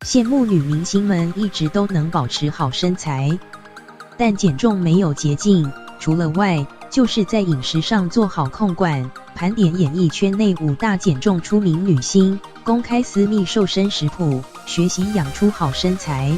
羡慕女明星们一直都能保持好身材。但减重没有捷径，除了外，就是在饮食上做好控管。盘点演艺圈内5大减重出名女星，公开私密瘦身食谱，学习养出好身材。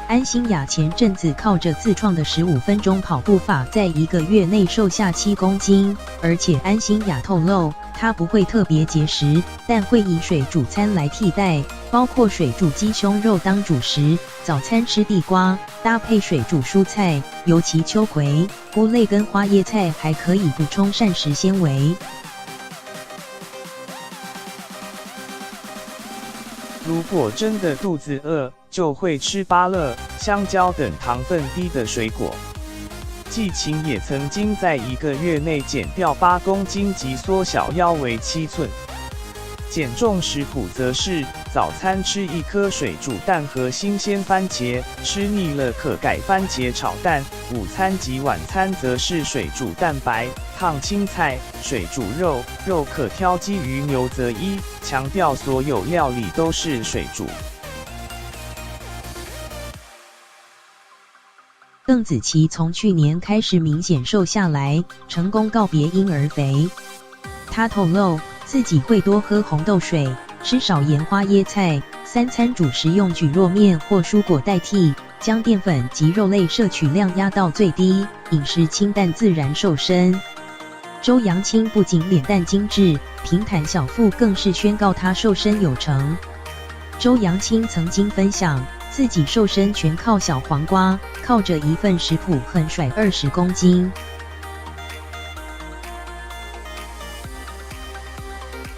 安心亚前阵子靠着自创的15分钟跑步法，在1个月内瘦下7公斤，而且安心亚透露，她不会特别节食，但会以水煮餐来替代，包括水煮鸡胸肉当主食，早餐吃地瓜，搭配水煮蔬菜，尤其秋葵、菇类跟花椰菜还可以补充膳食纤维。如果真的肚子饿，就会吃芭乐、香蕉等糖分低的水果。季晴也曾经在1个月内减掉8公斤及缩小腰围7寸。减重食谱则是早餐吃1颗水煮蛋和新鲜番茄，吃腻了可改番茄炒蛋。午餐及晚餐则是水煮蛋白、烫青菜、水煮肉，肉可挑鸡鱼牛择一，强调所有料理都是水煮。邓紫棋从去年开始明显瘦下来，成功告别婴儿肥。她透露自己会多喝红豆水，吃少盐花椰菜，3餐主食用蒟蒻面或蔬果代替，将淀粉及肉类摄取量压到最低，饮食清淡自然瘦身。周扬青不仅脸蛋精致，平坦小腹更是宣告她瘦身有成。周扬青曾经分享，自己瘦身全靠小黄瓜，靠着一份食谱狠甩20公斤。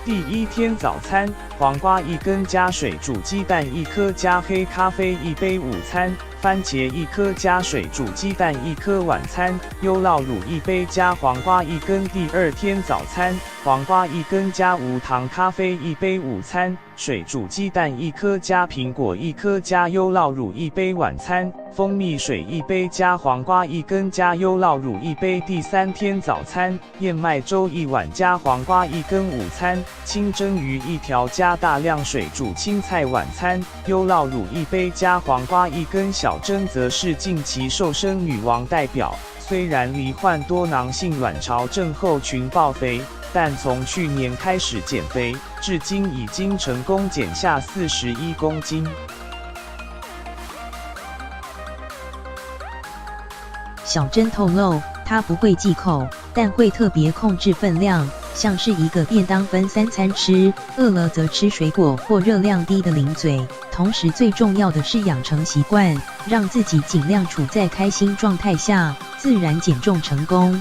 第1天早餐，黄瓜1根加水煮鸡蛋1颗加黑咖啡1杯午餐，番茄1颗加水煮鸡蛋1颗晚餐，优酪乳1杯加黄瓜1根。第2天早餐，黄瓜1根加无糖咖啡1杯午餐，水煮鸡蛋1颗加苹果1颗加优酪乳1杯晚餐，蜂蜜水1杯加黄瓜1根加优酪乳1杯。第3天早餐，燕麦粥1碗加黄瓜1根午餐，清蒸鱼1条加大量水煮青菜晚餐，优酪乳1杯加黄瓜1根。小珍则是近期瘦身女王代表，虽然罹患多囊性卵巢症候群暴肥，但从去年开始减肥，至今已经成功减下41公斤。小珍透露，她不会忌口，但会特别控制分量，像是一个便当分3餐吃，饿了则吃水果或热量低的零嘴。同时最重要的是养成习惯，让自己尽量处在开心状态下，自然减重成功。